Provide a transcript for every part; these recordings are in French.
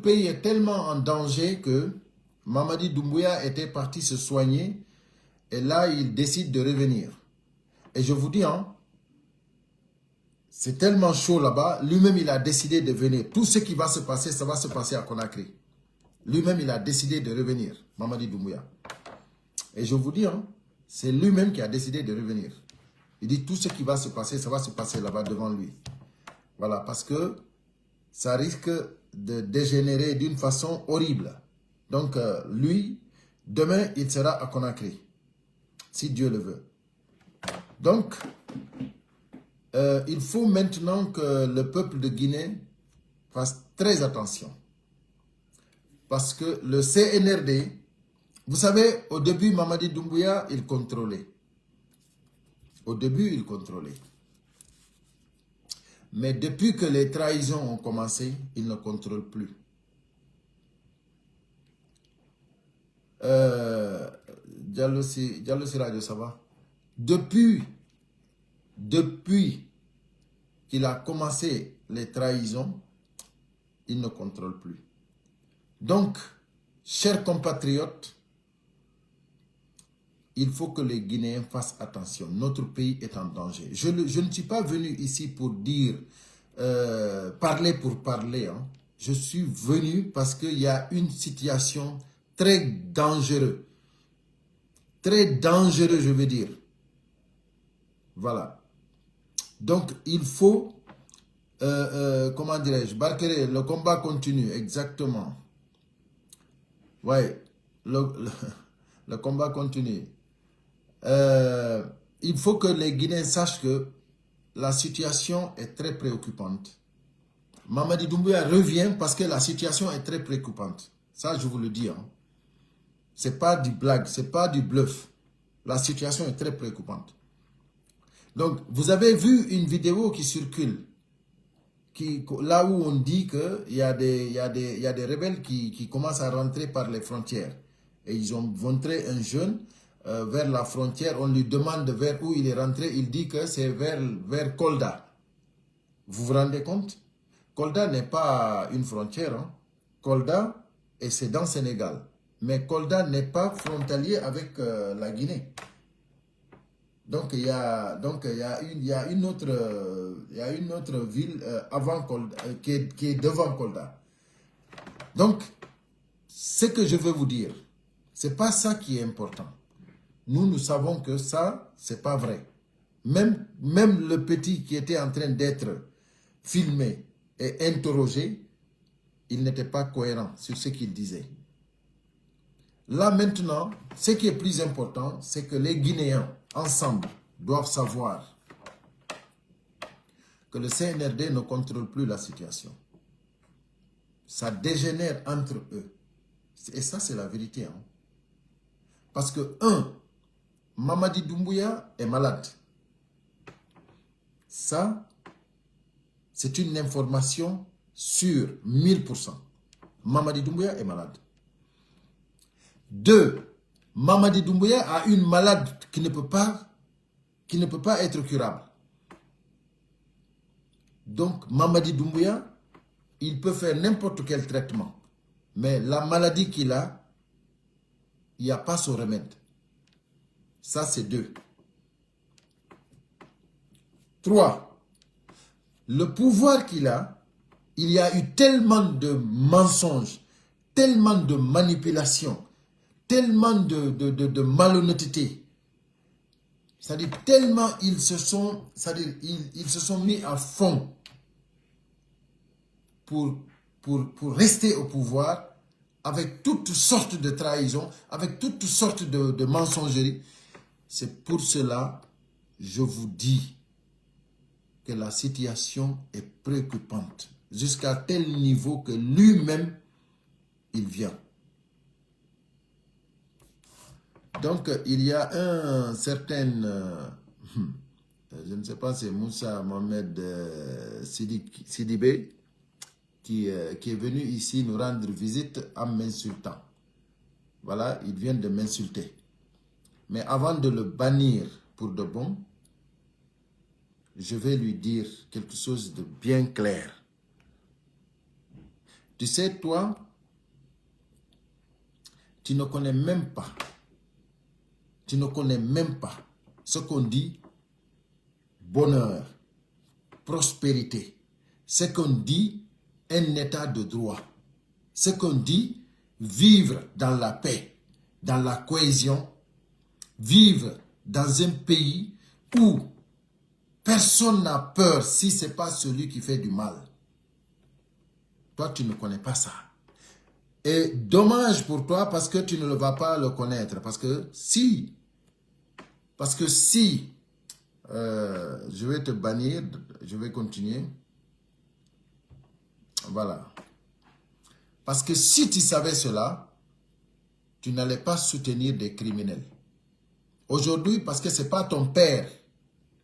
pays est tellement en danger que Mamadi Doumbouya était parti se soigner et là, il décide de revenir. Et je vous dis, hein, c'est tellement chaud là-bas, lui-même, il a décidé de venir. Tout ce qui va se passer, ça va se passer à Conakry. Lui-même, il a décidé de revenir, Mamadi Doumbouya. Et je vous dis, hein, c'est lui-même qui a décidé de revenir. Il dit tout ce qui va se passer, ça va se passer là-bas devant lui. Voilà, parce que ça risque de dégénérer d'une façon horrible. Donc, lui, demain, il sera à Conakry, si Dieu le veut. Donc, il faut maintenant que le peuple de Guinée fasse très attention. Parce que le CNRD, vous savez, au début, Mamadi Doumbouya, il contrôlait. Au début, il contrôlait. Mais depuis que les trahisons ont commencé, il ne contrôle plus. Diallo Radio, ça va? Depuis qu'il a commencé les trahisons, il ne contrôle plus. Donc, chers compatriotes, il faut que les Guinéens fassent attention. Notre pays est en danger. Je ne suis pas venu ici pour dire, parler pour parler. Hein. Je suis venu parce qu'il y a une situation très dangereuse. Très dangereuse, je veux dire. Voilà. Donc, il faut, comment dirais-je, Barkere, le combat continue, exactement. Ouais, le combat continue. Il faut que les Guinéens sachent que la situation est très préoccupante. Mamadi Doumbouya revient parce que la situation est très préoccupante. Ça, je vous le dis. Hein. Ce n'est pas du blague, ce n'est pas du bluff. La situation est très préoccupante. Donc, vous avez vu une vidéo qui circule, là où on dit qu'il y a des rebelles qui commencent à rentrer par les frontières. Et ils ont montré un jeune vers la frontière. On lui demande vers où il est rentré. Il dit que c'est vers Kolda. Vous vous rendez compte? Kolda n'est pas une frontière. Hein. Kolda, et c'est dans le Sénégal. Mais Kolda n'est pas frontalier avec la Guinée. Donc, il y a une autre ville avant Kolda, qui est devant Kolda. Donc, ce que je veux vous dire, ce n'est pas ça qui est important. Nous savons que ça, ce n'est pas vrai. Même le petit qui était en train d'être filmé et interrogé, il n'était pas cohérent sur ce qu'il disait. Là maintenant, ce qui est plus important, c'est que les Guinéens, ensemble, doivent savoir que le CNRD ne contrôle plus la situation. Ça dégénère entre eux. Et ça, c'est la vérité. Hein. Parce que, Mamadi Doumbouya est malade. Ça, c'est une information sûre, 1000%. Mamadi Doumbouya est malade. 2, Mamadi Doumbouya a une malade qui ne peut pas être curable. Donc, Mamadi Doumbouya, il peut faire n'importe quel traitement. Mais la maladie qu'il a, il n'y a pas son remède. Ça, c'est 2. 3, le pouvoir qu'il a, il y a eu tellement de mensonges, tellement de manipulations, tellement de malhonnêteté. C'est-à-dire tellement ils se sont mis à fond pour rester au pouvoir avec toutes sortes de trahisons, avec toutes sortes de mensogeries. C'est pour cela, je vous dis que la situation est préoccupante jusqu'à tel niveau que lui-même, il vient. Donc, il y a un certain, je ne sais pas, c'est Moussa Mohamed Sidibé, qui est venu ici nous rendre visite en m'insultant. Voilà, il vient de m'insulter. Mais avant de le bannir pour de bon, je vais lui dire quelque chose de bien clair. Tu sais, toi, tu ne connais même pas. Tu ne connais même pas ce qu'on dit bonheur, prospérité. Ce qu'on dit un état de droit. Ce qu'on dit vivre dans la paix, dans la cohésion, vivre dans un pays où personne n'a peur si ce n'est pas celui qui fait du mal. Toi, tu ne connais pas ça. Et dommage pour toi parce que tu ne vas pas le connaître. Parce que si, je vais te bannir, je vais continuer. Voilà. Parce que si tu savais cela, tu n'allais pas soutenir des criminels. Aujourd'hui, parce que ce n'est pas ton père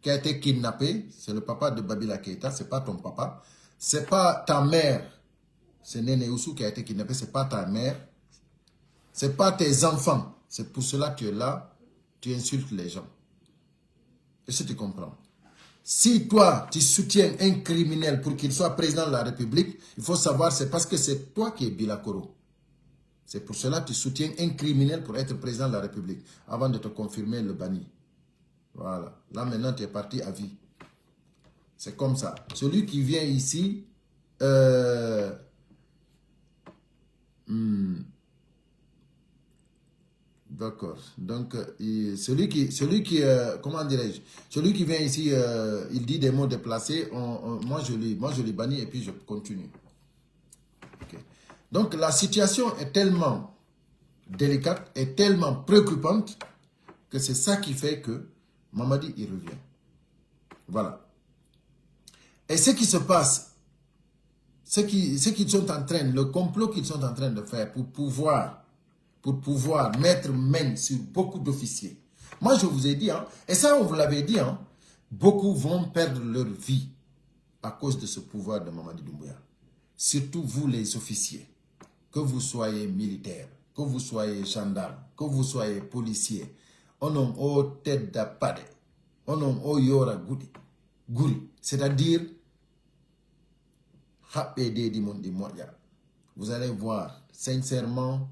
qui a été kidnappé, c'est le papa de Babila Keïta, ce n'est pas ton papa, ce n'est pas ta mère, c'est Néné Oussou qui a été kidnappé, ce n'est pas ta mère, ce n'est pas tes enfants. C'est pour cela que tu es là, tu insultes les gens. Est-ce que tu comprends? Si toi, tu soutiens un criminel pour qu'il soit président de la République, il faut savoir, c'est parce que c'est toi qui es Bilakoro. C'est pour cela que tu soutiens un criminel pour être président de la République, avant de te confirmer le banni. Voilà. Là, maintenant, tu es parti à vie. C'est comme ça. Celui qui vient ici, d'accord. Donc, celui qui comment dirais-je, celui qui vient ici, il dit des mots déplacés, moi je lui bannis et puis je continue. Okay. Donc, la situation est tellement délicate et tellement préoccupante que c'est ça qui fait que Mamadi, il revient. Voilà. Et ce qui se passe, ce qu'ils sont en train, le complot qu'ils sont en train de faire pour pouvoir mettre main sur beaucoup d'officiers. Moi, je vous ai dit, hein, et ça, on vous l'avait dit, hein, beaucoup vont perdre leur vie à cause de ce pouvoir de Mamadi Doumbouya. Surtout vous, les officiers, que vous soyez militaires, que vous soyez gendarmes, que vous soyez policiers, onom o tedda pade, onom o yora guri, c'est-à-dire, vous allez voir, sincèrement,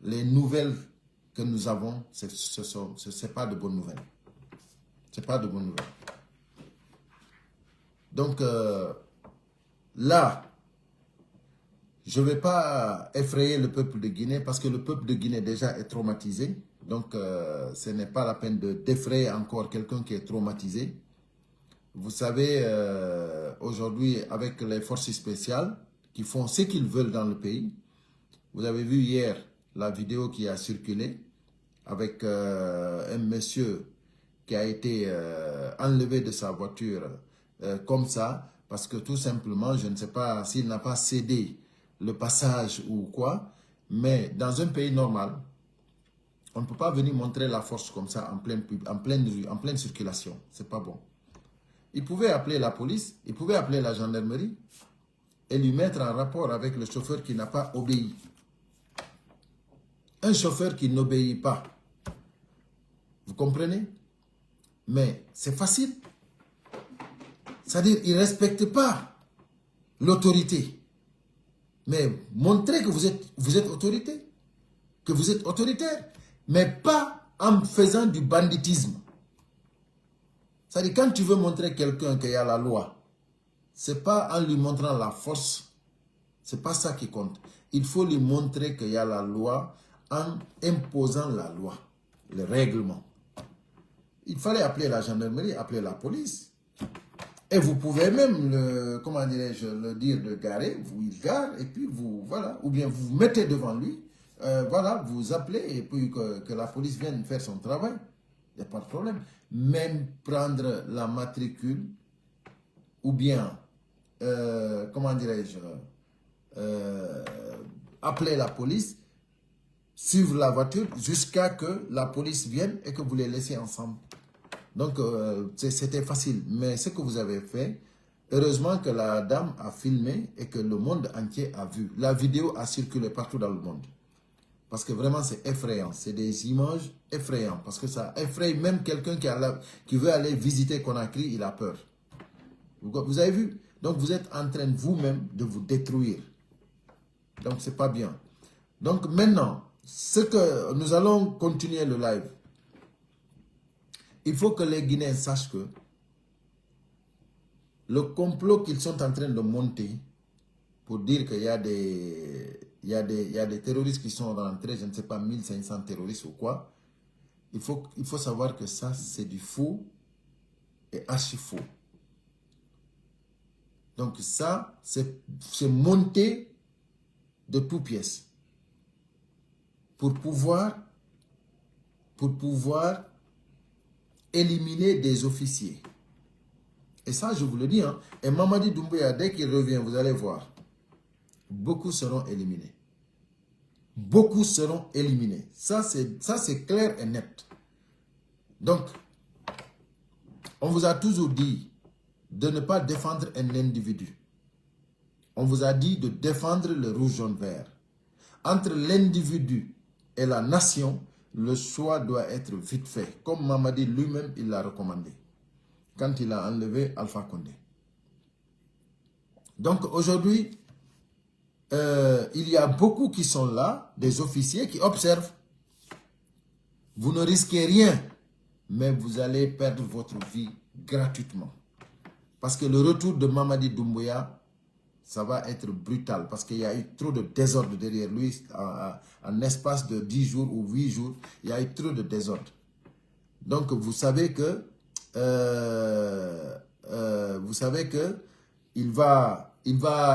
les nouvelles que nous avons, ce n'est pas de bonnes nouvelles. Ce n'est pas de bonnes nouvelles. Donc, là, je ne vais pas effrayer le peuple de Guinée parce que le peuple de Guinée déjà est traumatisé. Donc, ce n'est pas la peine de d'effrayer encore quelqu'un qui est traumatisé. Vous savez, aujourd'hui, avec les forces spéciales qui font ce qu'ils veulent dans le pays, vous avez vu hier la vidéo qui a circulé avec un monsieur qui a été enlevé de sa voiture comme ça, parce que tout simplement, je ne sais pas s'il n'a pas cédé le passage ou quoi, mais dans un pays normal, on ne peut pas venir montrer la force comme ça en pleine circulation. C'est pas bon. Il pouvait appeler la police, il pouvait appeler la gendarmerie et lui mettre en rapport avec le chauffeur qui n'a pas obéi. Un chauffeur qui n'obéit pas. Vous comprenez? Mais c'est facile. C'est-à-dire qu'il ne respecte pas l'autorité. Mais montrez que vous êtes autorité. Que vous êtes autoritaire. Mais pas en faisant du banditisme. C'est-à-dire quand tu veux montrer quelqu'un qu'il y a la loi, ce n'est pas en lui montrant la force. Ce n'est pas ça qui compte. Il faut lui montrer qu'il y a la loi en imposant la loi, le règlement. Il fallait appeler la gendarmerie, appeler la police. Et vous pouvez même, le dire de garer, vous il gare, et puis vous, voilà, ou bien vous vous mettez devant lui, voilà, vous appelez, et puis que la police vienne faire son travail. Il n'y a pas de problème. Même prendre la matricule, ou bien, appeler la police, suivre la voiture jusqu'à que la police vienne et que vous les laissez ensemble. Donc, c'était facile. Mais ce que vous avez fait, heureusement que la dame a filmé et que le monde entier a vu. La vidéo a circulé partout dans le monde. Parce que vraiment, c'est effrayant. C'est des images effrayantes. Parce que ça effraie même quelqu'un qui veut aller visiter Conakry, il a peur. Vous avez vu? Donc, vous êtes en train vous-même de vous détruire. Donc, c'est pas bien. Donc, maintenant, ce que nous allons continuer le live. Il faut que les Guinéens sachent que le complot qu'ils sont en train de monter pour dire qu'il y a des terroristes qui sont rentrés, je ne sais pas, 1500 terroristes ou quoi, il faut savoir que ça, c'est du faux et archi faux. Donc ça, c'est monté de toutes pièces pour pouvoir éliminer des officiers. Et ça, je vous le dis, hein. Et Mamadi Doumbouya, dès qu'il revient, vous allez voir, beaucoup seront éliminés. Beaucoup seront éliminés. Ça, c'est clair et net. Donc, on vous a toujours dit de ne pas défendre un individu. On vous a dit de défendre le rouge, jaune, vert. Entre l'individu et la nation, le choix doit être vite fait. Comme Mamadi lui-même, il l'a recommandé quand il a enlevé Alpha Condé. Donc aujourd'hui, il y a beaucoup qui sont là, des officiers qui observent. Vous ne risquez rien, mais vous allez perdre votre vie gratuitement. Parce que le retour de Mamadi Doumbouya, ça va être brutal. Parce qu'il y a eu trop de désordre derrière lui. En espace de 10 jours ou 8 jours, il y a eu trop de désordre. Donc vous savez que il va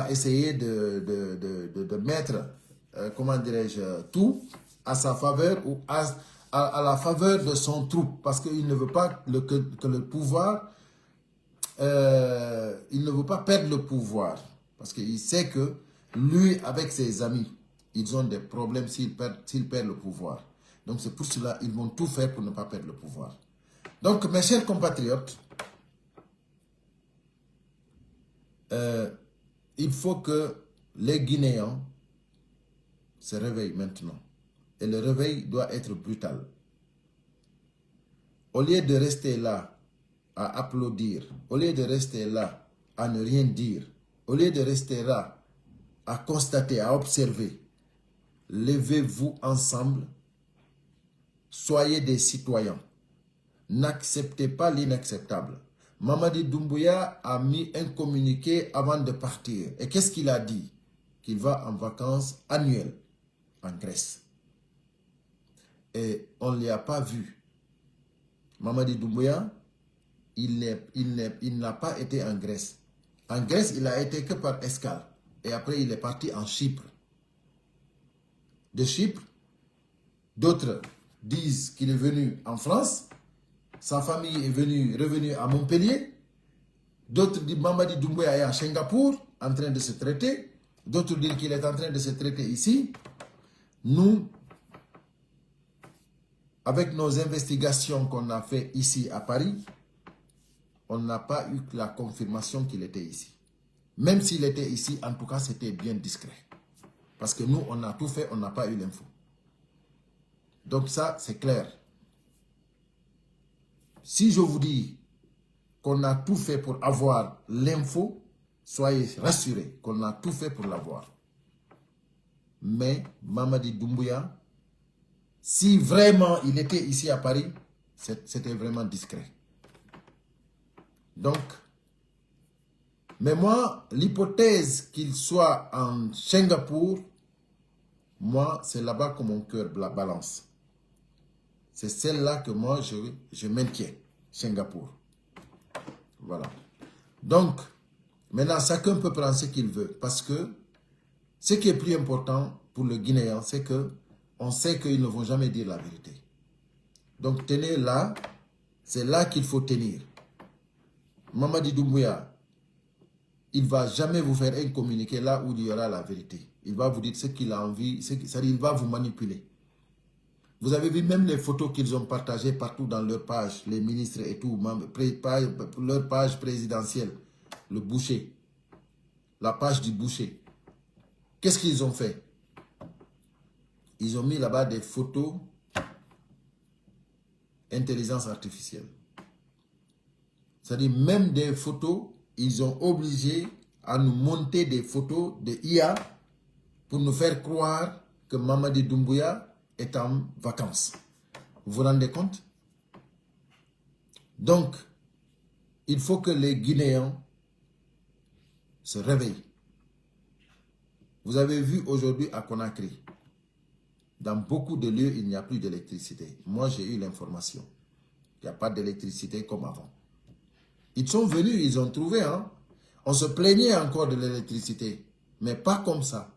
essayer de mettre, comment dirais-je, tout à sa faveur ou à la faveur de son troupe. Parce qu'il ne veut pas que le pouvoir, il ne veut pas perdre le pouvoir. Parce qu'il sait que lui, avec ses amis, ils ont des problèmes s'ils perdent le pouvoir. Donc c'est pour cela qu'ils vont tout faire pour ne pas perdre le pouvoir. Donc mes chers compatriotes, il faut que les Guinéens se réveillent maintenant. Et le réveil doit être brutal. Au lieu de rester là à applaudir, au lieu de rester là à ne rien dire, au lieu de rester là à constater, à observer, levez-vous ensemble, soyez des citoyens. N'acceptez pas l'inacceptable. Mamadi Doumbouya a mis un communiqué avant de partir. Et qu'est-ce qu'il a dit? Qu'il va en vacances annuelles en Grèce. Et on ne l'y a pas vu. Mamadi Doumbouya, il n'a pas été en Grèce. En Grèce, il a été que par escale. Et après, il est parti en Chypre. De Chypre, d'autres disent qu'il est venu en France. Sa famille est revenue à Montpellier. D'autres disent que Mamadi Doumbouya est à Singapour en train de se traiter. D'autres disent qu'il est en train de se traiter ici. Nous, avec nos investigations qu'on a fait ici à Paris, on n'a pas eu la confirmation qu'il était ici. Même s'il était ici, en tout cas, c'était bien discret. Parce que nous, on a tout fait, on n'a pas eu l'info. Donc ça, c'est clair. Si je vous dis qu'on a tout fait pour avoir l'info, soyez rassurés qu'on a tout fait pour l'avoir. Mais Mamadi Doumbouya, si vraiment il était ici à Paris, c'était vraiment discret. Donc, mais moi, l'hypothèse qu'il soit en Singapour, moi, c'est là-bas que mon cœur balance. C'est celle-là que moi, je maintiens, Singapour. Voilà. Donc, maintenant, chacun peut prendre ce qu'il veut. Parce que ce qui est plus important pour le Guinéen, c'est que on sait qu'ils ne vont jamais dire la vérité. Donc, tenez là, c'est là qu'il faut tenir. Mamadi Doumbouya, il ne va jamais vous faire un communiqué là où il y aura la vérité. Il va vous dire ce qu'il a envie, c'est-à-dire il va vous manipuler. Vous avez vu même les photos qu'ils ont partagées partout dans leur page, les ministres et tout, leur page présidentielle, le boucher, la page du boucher. Qu'est-ce qu'ils ont fait? Ils ont mis là-bas des photos intelligence artificielle. C'est-à-dire même des photos, ils ont obligé à nous monter des photos de IA pour nous faire croire que Mamadi Doumbouya est en vacances. Vous vous rendez compte? Donc, il faut que les Guinéens se réveillent. Vous avez vu aujourd'hui à Conakry, dans beaucoup de lieux, il n'y a plus d'électricité. Moi, j'ai eu l'information. Il n'y a pas d'électricité comme avant. Ils sont venus, ils ont trouvé. Hein? On se plaignait encore de l'électricité, mais pas comme ça.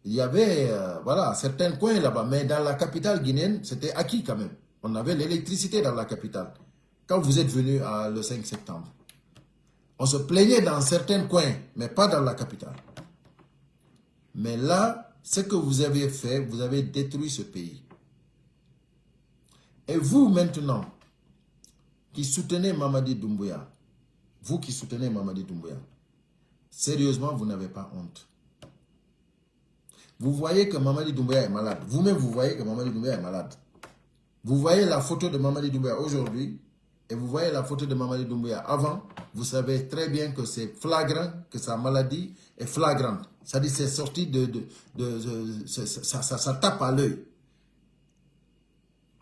Il y avait, voilà, certains coins là-bas, mais dans la capitale guinéenne, c'était acquis quand même. On avait l'électricité dans la capitale. Quand vous êtes venu le 5 septembre, on se plaignait dans certains coins, mais pas dans la capitale. Mais là, ce que vous avez fait, vous avez détruit ce pays. Et vous, maintenant, qui soutenez Mamadi Doumbouya, vous qui soutenez Mamadi Doumbouya, sérieusement, vous n'avez pas honte. Vous voyez que Mamadi Doumbouya est malade. Vous-même, vous voyez que Mamadi Doumbouya est malade. Vous voyez la photo de Mamadi Doumbouya aujourd'hui et vous voyez la photo de Mamadi Doumbouya avant. Vous savez très bien que c'est flagrant, que sa maladie est flagrante. C'est-à-dire c'est sorti ça tape à l'œil.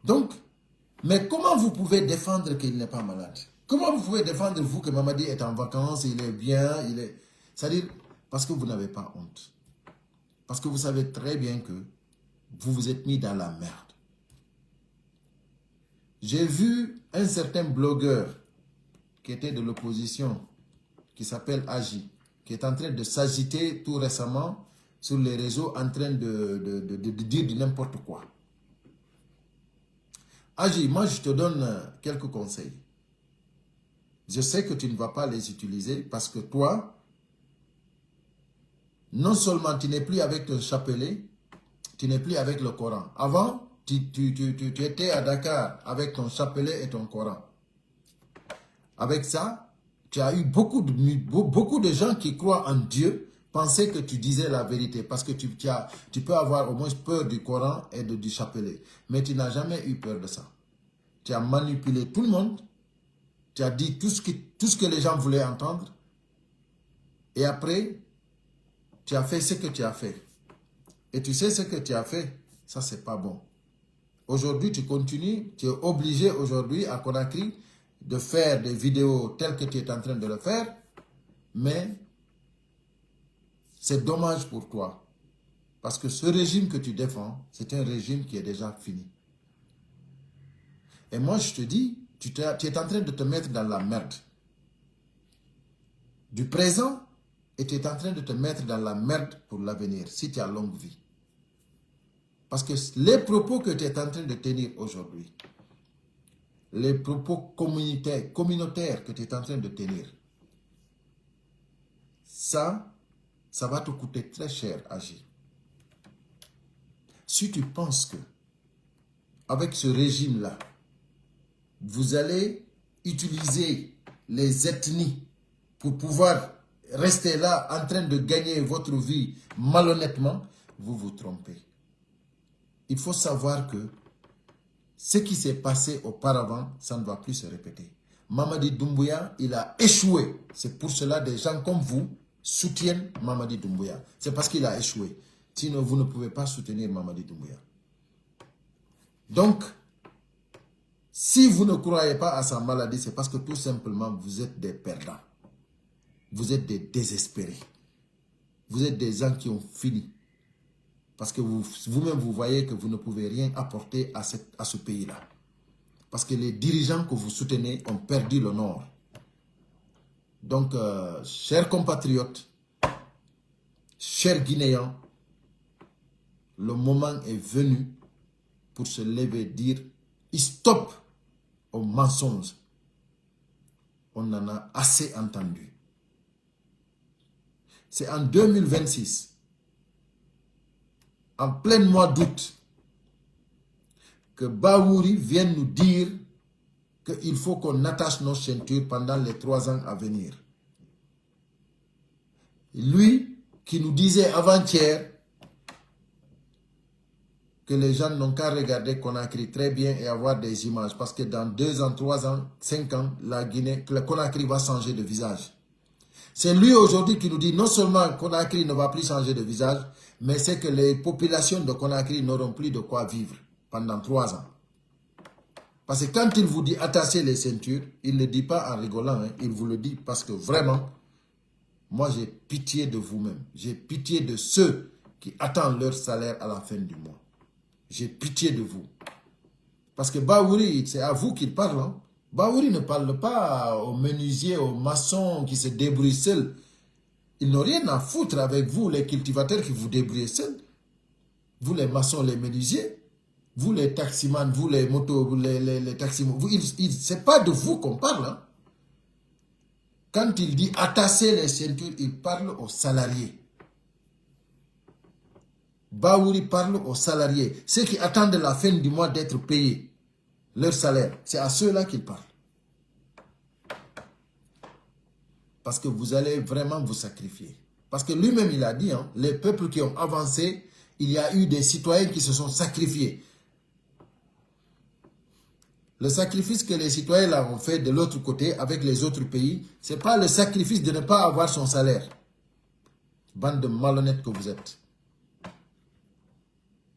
Donc, mais comment vous pouvez défendre qu'il n'est pas malade? Comment vous pouvez défendre, vous, que Mamadi est en vacances, il est bien, c'est-à-dire, parce que vous n'avez pas honte. Parce que vous savez très bien que vous vous êtes mis dans la merde. J'ai vu un certain blogueur qui était de l'opposition, qui s'appelle Agi, qui est en train de s'agiter tout récemment sur les réseaux en train de dire de n'importe quoi. Agi, moi je te donne quelques conseils. Je sais que tu ne vas pas les utiliser parce que toi, non seulement tu n'es plus avec ton chapelet, tu n'es plus avec le Coran. Avant, tu étais à Dakar avec ton chapelet et ton Coran. Avec ça, tu as eu beaucoup de gens qui croient en Dieu, pensaient que tu disais la vérité parce que tu peux avoir au moins peur du Coran et du chapelet. Mais tu n'as jamais eu peur de ça. Tu as manipulé tout le monde, tu as dit tout ce que les gens voulaient entendre et après, tu as fait ce que tu as fait. Et tu sais ce que tu as fait, ça c'est pas bon. Aujourd'hui, tu continues, tu es obligé aujourd'hui à Conakry de faire des vidéos telles que tu es en train de le faire, mais c'est dommage pour toi. Parce que ce régime que tu défends, c'est un régime qui est déjà fini. Et moi, je te dis, tu es en train de te mettre dans la merde. Du présent, et tu es en train de te mettre dans la merde pour l'avenir, si tu as longue vie. Parce que les propos que tu es en train de tenir aujourd'hui, les propos communautaires que tu es en train de tenir, ça va te coûter très cher, Agi. Si tu penses que, avec ce régime-là, vous allez utiliser les ethnies pour pouvoir rester là en train de gagner votre vie malhonnêtement, vous vous trompez. Il faut savoir que ce qui s'est passé auparavant, ça ne va plus se répéter. Mamadi Doumbouya, il a échoué. C'est pour cela que des gens comme vous soutiennent Mamadi Doumbouya. C'est parce qu'il a échoué. Sinon, vous ne pouvez pas soutenir Mamadi Doumbouya. Donc, si vous ne croyez pas à sa maladie, c'est parce que tout simplement, vous êtes des perdants. Vous êtes des désespérés. Vous êtes des gens qui ont fini. Parce que vous-même, vous voyez que vous ne pouvez rien apporter à ce pays-là. Parce que les dirigeants que vous soutenez ont perdu le nord. Donc, chers compatriotes, chers Guinéens, le moment est venu pour se lever et dire stop aux mensonges. On en a assez entendu. C'est en 2026. En plein mois d'août, que Bahouri vienne nous dire qu'il faut qu'on attache nos ceintures pendant les 3 ans à venir. Lui, qui nous disait avant-hier que les gens n'ont qu'à regarder Conakry très bien et avoir des images, parce que dans 2 ans, 3 ans, 5 ans, la Guinée, le Conakry va changer de visage. C'est lui aujourd'hui qui nous dit non seulement Conakry ne va plus changer de visage, mais c'est que les populations de Conakry n'auront plus de quoi vivre pendant 3 ans. Parce que quand il vous dit attachez les ceintures, il ne le dit pas en rigolant, hein, il vous le dit parce que vraiment, moi j'ai pitié de vous-même. J'ai pitié de ceux qui attendent leur salaire à la fin du mois. J'ai pitié de vous. Parce que Bahouri, c'est à vous qu'il parle. Hein. Bahouri ne parle pas aux menuisiers, aux maçons qui se débrouillent seuls. Ils n'ont rien à foutre avec vous, les cultivateurs qui vous débrouillez seuls. Vous les maçons, les menuisiers. Vous les taximans, vous les motos, les taximans. Ce n'est pas de vous qu'on parle. Hein. Quand il dit attacher les ceintures, il parle aux salariés. Bahouri parle aux salariés. Ceux qui attendent la fin du mois d'être payés. Leur salaire, c'est à ceux-là qu'il parle. Parce que vous allez vraiment vous sacrifier. Parce que lui-même, il a dit, hein, les peuples qui ont avancé, il y a eu des citoyens qui se sont sacrifiés. Le sacrifice que les citoyens là ont fait de l'autre côté avec les autres pays, ce n'est pas le sacrifice de ne pas avoir son salaire. Bande de malhonnêtes que vous êtes.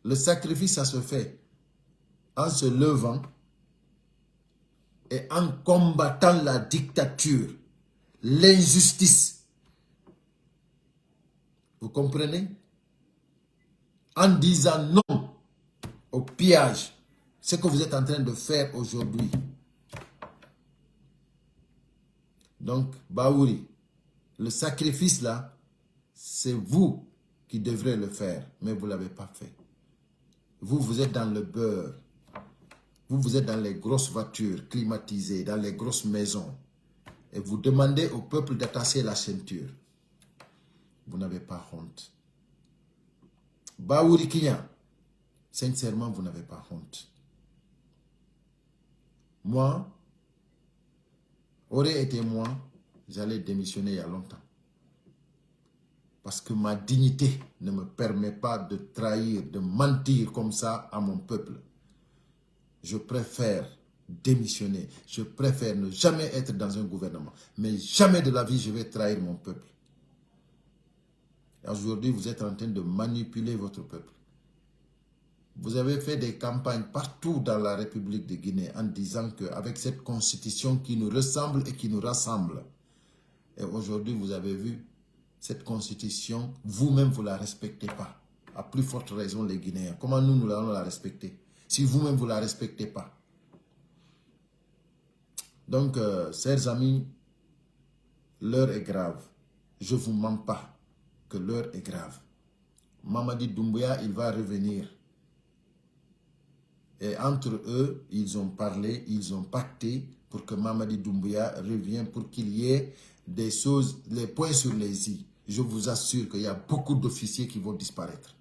Le sacrifice, ça se fait en se levant et en combattant la dictature, l'injustice. Vous comprenez? En disant non au pillage. Ce que vous êtes en train de faire aujourd'hui. Donc, Bahouri, le sacrifice là, c'est vous qui devrez le faire, mais vous ne l'avez pas fait. Vous, vous êtes dans le beurre. Vous, vous êtes dans les grosses voitures climatisées, dans les grosses maisons. Et vous demandez au peuple d'attacher la ceinture. Vous n'avez pas honte. Bahouri Kinya, sincèrement, vous n'avez pas honte. Moi, aurait été moi, j'allais démissionner il y a longtemps. Parce que ma dignité ne me permet pas de trahir, de mentir comme ça à mon peuple. Je préfère démissionner. Je préfère ne jamais être dans un gouvernement. Mais jamais de la vie, je vais trahir mon peuple. Aujourd'hui, vous êtes en train de manipuler votre peuple. Vous avez fait des campagnes partout dans la République de Guinée en disant qu'avec cette constitution qui nous ressemble et qui nous rassemble, et aujourd'hui, vous avez vu, cette constitution, vous-même, vous ne la respectez pas. À plus forte raison, les Guinéens. Comment nous allons la respecter? Si vous-même, vous ne la respectez pas. Donc, chers amis, l'heure est grave. Je ne vous mens pas que l'heure est grave. Mamadi Doumbouya, il va revenir. Et entre eux, ils ont parlé, ils ont pacté pour que Mamadi Doumbouya revienne, pour qu'il y ait des choses, les points sur les i. Je vous assure qu'il y a beaucoup d'officiers qui vont disparaître.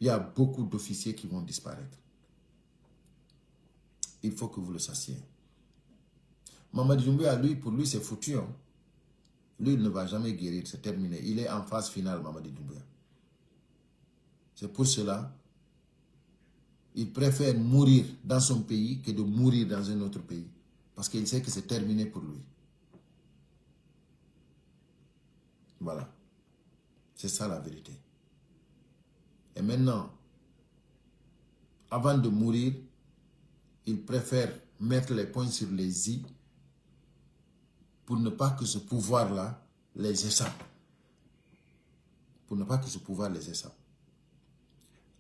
Il y a beaucoup d'officiers qui vont disparaître. Il faut que vous le sachiez. Mamadi Doumbouya, lui, pour lui, c'est foutu. Hein. Lui, il ne va jamais guérir, c'est terminé. Il est en phase finale, Mamadi Doumbouya. C'est pour cela il préfère mourir dans son pays que de mourir dans un autre pays. Parce qu'il sait que c'est terminé pour lui. Voilà. C'est ça la vérité. Et maintenant, avant de mourir, il préfère mettre les points sur les i pour ne pas que ce pouvoir-là les échappe. Pour ne pas que ce pouvoir les échappe.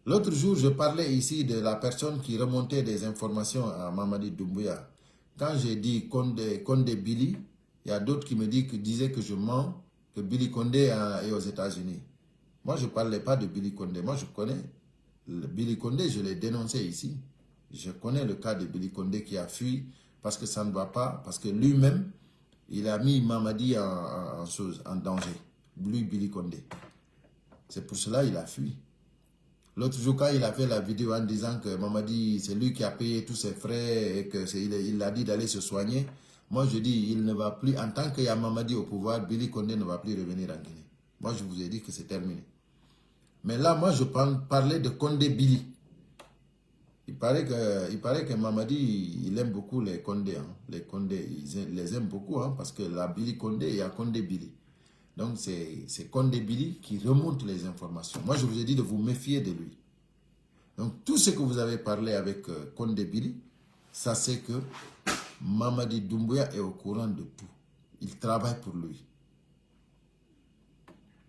L'autre jour, je parlais ici de la personne qui remontait des informations à Mamadi Doumbouya. Quand j'ai dit Condé Billy, il y a d'autres qui me disaient que je mens, que Billy Condé est aux États-Unis. Moi, je ne parlais pas de Billy Condé. Moi, je connais Billy Condé, je l'ai dénoncé ici. Je connais le cas de Billy Condé qui a fui parce que ça ne va pas, parce que lui-même, il a mis Mamadi en danger. Lui, Billy Condé. C'est pour cela qu'il a fui. L'autre jour, quand il a fait la vidéo en disant que Mamadi, c'est lui qui a payé tous ses frais et qu'il a dit d'aller se soigner, moi je dis, il ne va plus, en tant qu'il y a Mamadi au pouvoir, Billy Condé ne va plus revenir en Guinée. Moi je vous ai dit que c'est terminé. Mais là, moi je parlais de Condé Billy. Il paraît que Mamadi, il aime beaucoup les Condé. Hein. Les Condé, ils les aiment beaucoup hein, parce que la Billy Condé, il y a Condé Billy. Donc, c'est Condé Billy qui remonte les informations. Moi, je vous ai dit de vous méfier de lui. Donc, tout ce que vous avez parlé avec Condé Billy, ça c'est que Mamadi Doumbouya est au courant de tout. Il travaille pour lui.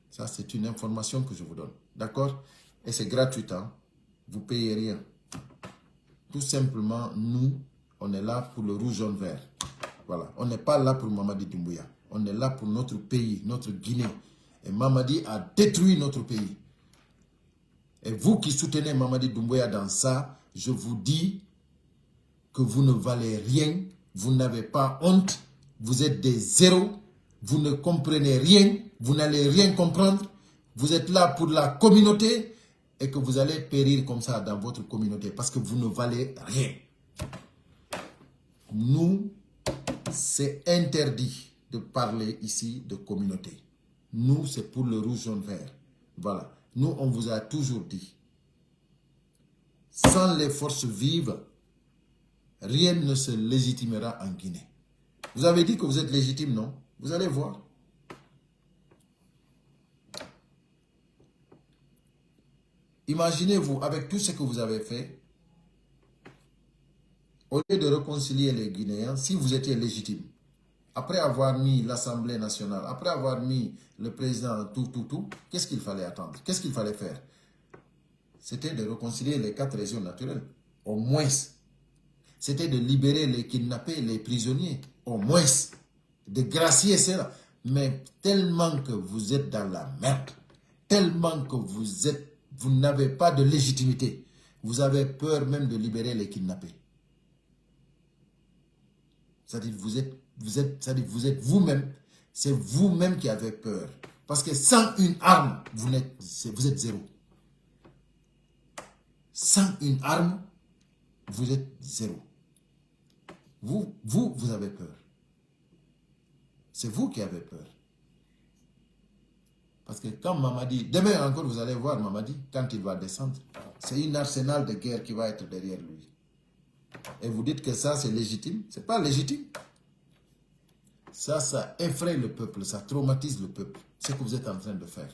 Ça, c'est une information que je vous donne. D'accord? Et c'est gratuit. Hein? Vous ne payez rien. Tout simplement, nous, on est là pour le rouge, jaune, vert. Voilà. On n'est pas là pour Mamadi Doumbouya. On est là pour notre pays, notre Guinée. Et Mamadi a détruit notre pays. Et vous qui soutenez Mamadi Doumbouya dans ça, je vous dis que vous ne valez rien. Vous n'avez pas honte. Vous êtes des zéros. Vous ne comprenez rien. Vous n'allez rien comprendre. Vous êtes là pour la communauté. Et que vous allez périr comme ça dans votre communauté. Parce que vous ne valez rien. Nous, c'est interdit de parler ici de communauté. Nous, c'est pour le rouge, jaune, vert. Voilà. Nous, on vous a toujours dit. Sans les forces vives, rien ne se légitimera en Guinée. Vous avez dit que vous êtes légitime, non? Vous allez voir. Imaginez-vous, avec tout ce que vous avez fait, au lieu de réconcilier les Guinéens, si vous étiez légitime, après avoir mis l'Assemblée nationale, après avoir mis le président, tout, qu'est-ce qu'il fallait attendre? Qu'est-ce qu'il fallait faire? C'était de réconcilier les 4 régions naturelles, au moins. C'était de libérer les kidnappés, les prisonniers, au moins. De gracier cela. Mais tellement que vous êtes dans la merde, tellement que vous n'avez pas de légitimité, vous avez peur même de libérer les kidnappés. C'est-à-dire vous êtes vous-même, c'est vous-même qui avez peur. Parce que sans une arme, vous êtes zéro. Sans une arme, vous êtes zéro. Vous avez peur. C'est vous qui avez peur. Parce que quand Mamadi, demain encore vous allez voir Mamadi, quand il va descendre, c'est une arsenal de guerre qui va être derrière lui. Et vous dites que ça c'est légitime. Ce n'est pas légitime. Ça effraie le peuple, ça traumatise le peuple. C'est ce que vous êtes en train de faire.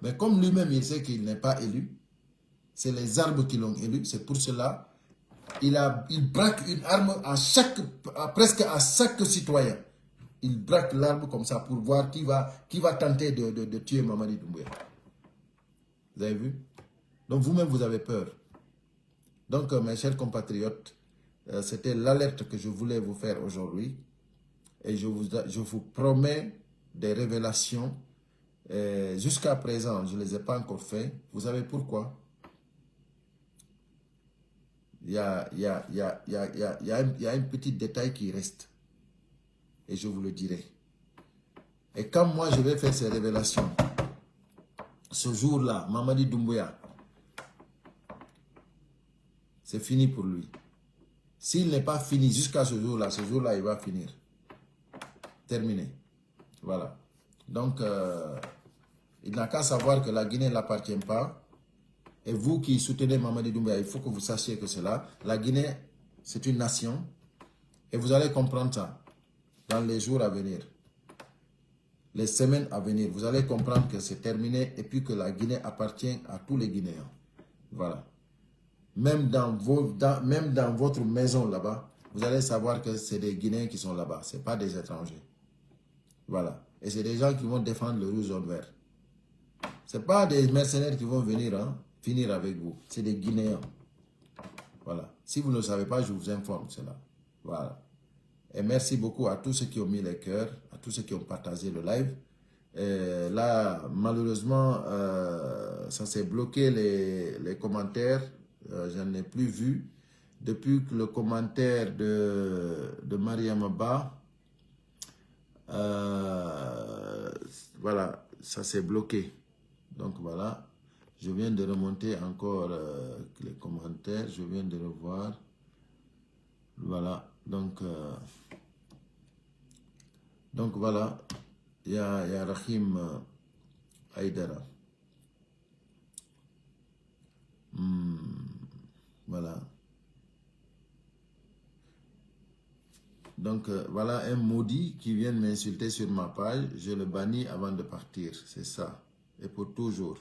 Mais comme lui-même il sait qu'il n'est pas élu, c'est les arbres qui l'ont élu, c'est pour cela il braque une arme presque à chaque citoyen. Il braque l'arme comme ça pour voir qui va tenter de tuer Mamadi Doumbouya. Vous avez vu? Donc vous-même vous avez peur. Donc mes chers compatriotes, c'était l'alerte que je voulais vous faire aujourd'hui. Et je vous promets des révélations. Jusqu'à présent, je ne les ai pas encore fait. Vous savez pourquoi? Il y a un petit détail qui reste. Et je vous le dirai. Et quand moi je vais faire ces révélations, ce jour-là, Mamadi Doumbouya, c'est fini pour lui. S'il n'est pas fini jusqu'à ce jour-là, il va finir. Terminé. Voilà. Donc, il n'a qu'à savoir que la Guinée ne l'appartient pas. Et vous qui soutenez Mamadi Doumbouya, il faut que vous sachiez que cela, la Guinée, c'est une nation. Et vous allez comprendre ça dans les jours à venir. Les semaines à venir. Vous allez comprendre que c'est terminé et puis que la Guinée appartient à tous les Guinéens. Voilà. Même dans votre maison là-bas, vous allez savoir que c'est des Guinéens qui sont là-bas. Ce n'est pas des étrangers. Voilà. Et c'est des gens qui vont défendre le rouge, jaune, vert. Ce n'est pas des mercenaires qui vont venir finir avec vous. C'est des Guinéens. Voilà. Si vous ne le savez pas, je vous informe cela. Voilà. Et merci beaucoup à tous ceux qui ont mis les cœurs, à tous ceux qui ont partagé le live. Et là, malheureusement, ça s'est bloqué les commentaires. Je n'en ai plus vu. Depuis que le commentaire de Mariam Abba, voilà, ça s'est bloqué. Donc voilà, je viens de remonter encore les commentaires. Je viens de revoir. Voilà, donc voilà, il y a Rahim Aïdara. Voilà. Donc, voilà un maudit qui vient m'insulter sur ma page. Je le bannis avant de partir. C'est ça. Et pour toujours.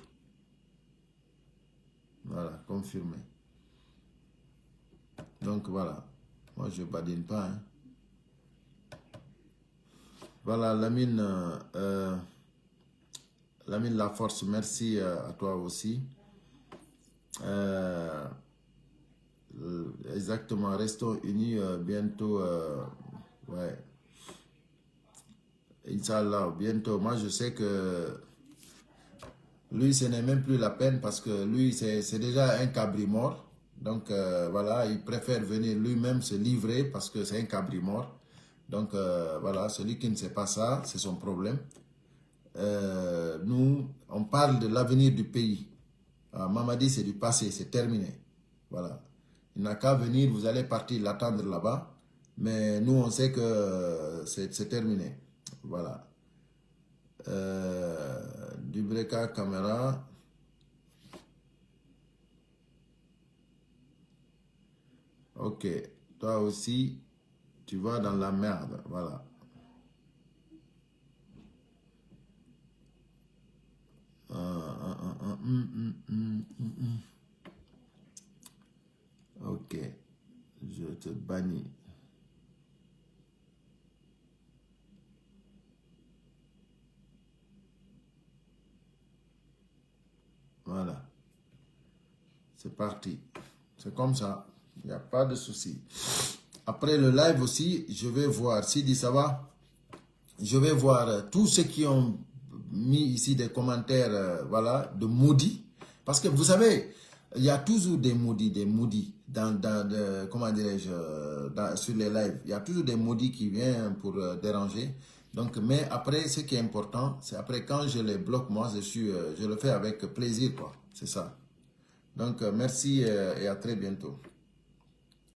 Voilà, confirmé. Donc, voilà. Moi, je ne badine pas. Hein. Voilà, Lamine, Lamine Laforce, merci à toi aussi. Exactement, restons unis bientôt. Ouais. Inch'Allah, bientôt. Moi, je sais que lui, ce n'est même plus la peine parce que lui, c'est déjà un cabri mort. Donc, voilà, il préfère venir lui-même se livrer parce que c'est un cabri mort. Donc, voilà, celui qui ne sait pas ça, c'est son problème. Nous, on parle de l'avenir du pays. Mamadi, c'est du passé, c'est terminé. Voilà. Il n'a qu'à venir, vous allez partir l'attendre là-bas. Mais nous, on sait que c'est terminé. Voilà. Dubreka Caméra. Ok. Toi aussi, tu vas dans la merde. Voilà. Ok. Je te bannis. Voilà. C'est parti. C'est comme ça. Il n'y a pas de souci. Après le live aussi, je vais voir. Sidi, ça va? Je vais voir tous ceux qui ont mis ici des commentaires, voilà, de maudits. Parce que vous savez, il y a toujours des maudits comment dirais-je, sur les lives. Il y a toujours des maudits qui viennent pour déranger. Donc, mais après, ce qui est important, c'est après quand je les bloque, moi, je le fais avec plaisir, quoi. C'est ça. Donc, merci et à très bientôt.